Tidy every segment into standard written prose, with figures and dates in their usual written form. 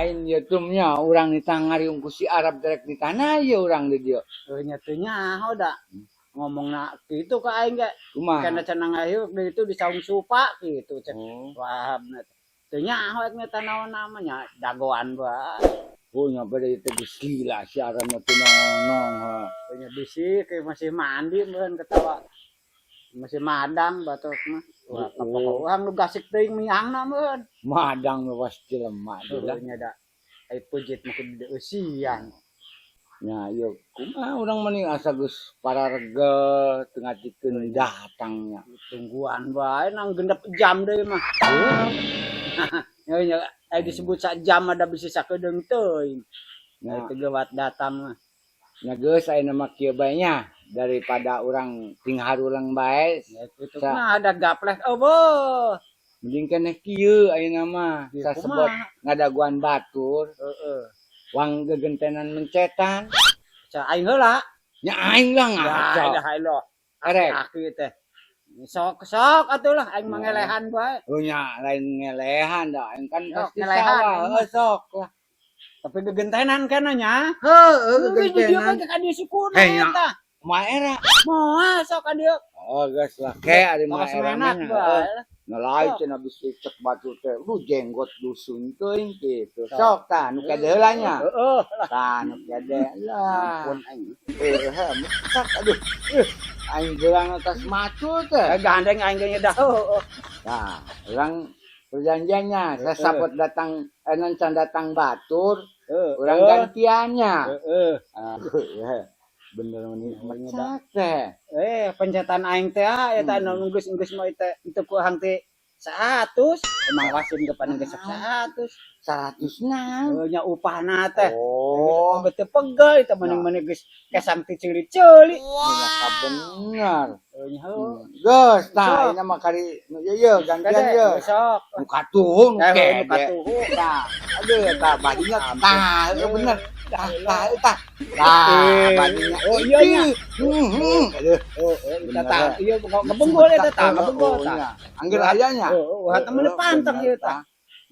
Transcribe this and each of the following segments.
lain ya tumnya orang di tangari ungkus si Arab direk di tanah ya orang di dia. Nya teh nyaho da. Ngomongna kitu ka aing ge. Kumaha? Kana cenah ayeuna itu di saung supa kitu cek. Oh. Wahabna. Teu nyaho eta naon namanya dagoan bae. Oh nya pada itu geus lila si Arab mah teu nong. Nya bisi kayak masih mandi meureun ketawa. Masih madang batok mah. Wah, orang nu gasik teuing miangna meureun. Madang mah pasti lemah Udah lah. nya da. Ai pujit mah kudu eusian. Nya ieu kumaha urang mending asa geus pararega teu ngatikeun datangnya. Tungguan bae nang genep jam deui mah. Nya ai disebut sak jam ada bisi sakedeung teuing. Nah, Teu gawat datang mah. nya geus ayeuna mah kieu bae nya daripada urang ting harulang bae. Itu mah ada gaplek eueuh. Mending keneh kieu ayeuna mah Kieu sasebot kumaha? ngadaguan batur, Heeh. wang gegentenan mencetan. Ca aing heula. Nya aing lah Ya ngaco. dah lo. Erek. Aki teh. Sok atuh lah aing mangelehan bae. Oh nya lain ngelehan dah, aing kan Sok, pasti ngelehan, sawah, aing mah. sok lah. Tapi gegentenan kana nya. Heueuh Gegentenan ka dia sukuna Hei, nya. eta. Maera. Moal sok ka dia. Oh geus lah ke ari Makas maera menak mah. bae. Nalai cenah bisi cek batu teh, lu jenggot dusun teuing kitu. Sok tah nu kade heula nya. Heeh. Tah nu kade lah. Ampun aing. Mesak aduh. Aing gelang atas macu teh. Gandeng aing ge dah. Heeh. Nah, orang perjanjiannya, saya sapot datang, non can datang batur, orang gantiannya. Heeh. Bener nih, mencak teh. Pencetan aing teh eta anu geus mah itu ku hang teh 100. Emang wasin depan geus 100. 100 Nya upahna teh. Oh, Betul pegel itu mending geus kesang ti ceuli-ceuli. iya bener. Nya heuh. Geus, Sok. tah ini mah kari, iya gantian ye. Sok. Nu katuh, nu Nu kede. katuhu. Tah, aduh, tah badinya, tah, bener. Tah, tah. Tah, badinya. Oh iya nya. Aduh. Eta tah ieu ngebenggol eta tah ngebenggol tah. Angger ayanya. Wah temen pantang ieu tah.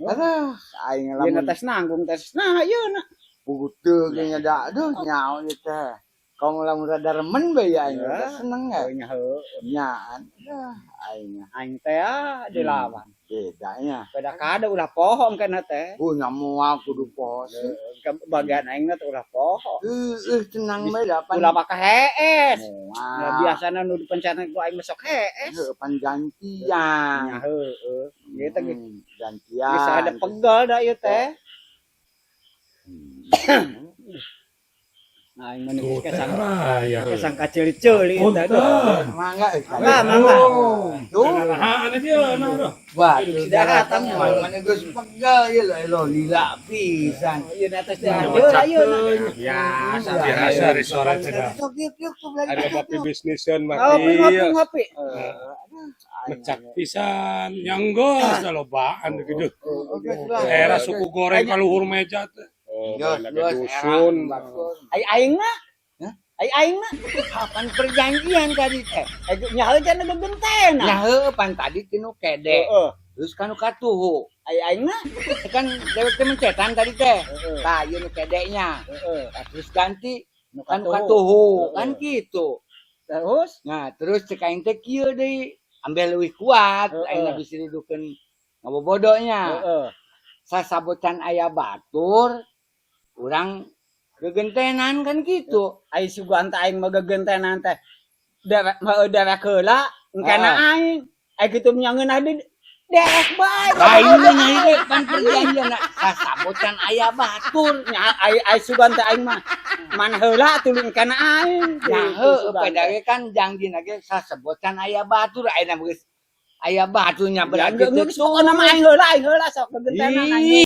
Aduh, aing Ieu lamun tes nanggung tes. Nah ieu na. puguteug nya da aduh nyaon ieu teh. Kong lamun rada remen bae aing rada seneng ya. Nya heuh. Nyaan. Aduh, aing Aing teh dilawan. bedanya. Beda kada ulah pohon kana teh. Nya moal kudu pos. Bagian aingna teh ulah pohon. Tenang bae da pan. Ulah maka hees. Moal. Ya biasana nu dipencetan ku aing masuk hees. Pan gantian. Nya heueuh. Ieu teh Gantian. bisa ada pegel da ieu teh. Nah, aing mah kesang ya. kesang kacili-cili eta Punten. Mangga. Mangga. Tuh. Nah, ada dia, nah. Wah, Sudah datang, mana geus pegel ieu lo lila pisan. Ieu na tes ayeuna. Ya, biasa restoran cenah. Sok yuk tuh belajar. Ada kopi bisnisan Oh, mati. ngopi. Ngecak pisan, nyanggos lobaan gitu. Oke, Daerah suku goreng kaluhur meja teh. Oh, ada dusun. Aing mah. Hah? Aing mah. Kapan perjanjian tadi teh? Nyaho cenah gegentena. Nah, pan tadi tinu kede. Heeh. Terus kanu katuhu. Aing mah. Kan dewek teh mencetan tadi teh. Heeh. Tah, ieu nu kedenya. Heeh. Nah, terus ganti Nu kan katuhu. katuhu, Heeh. kan gitu. Terus Nah, terus cek aing teh kieu deui, ambil leuwih kuat, Heeh. aing bisa didukeun ngabobodonya. heeh. Sasabotan aya batur, urang gegentenan kan gitu. Aing sugan teh aing mah gegentenan teh. Dewek heula engkana aing. Aing kitu nyangeun adi dewek bae. Lain mah nyai teh pan perjanjian sasabotan aya batur. Nya aing sugan teh aing mah. Man heula tuluy engkana aing. Nah, heuh padahal kan jangjina ge sasabotan aya batur ayeuna geus aya batunya berarti Geus pokona mah aing heula sok gegentenan aing. Ih.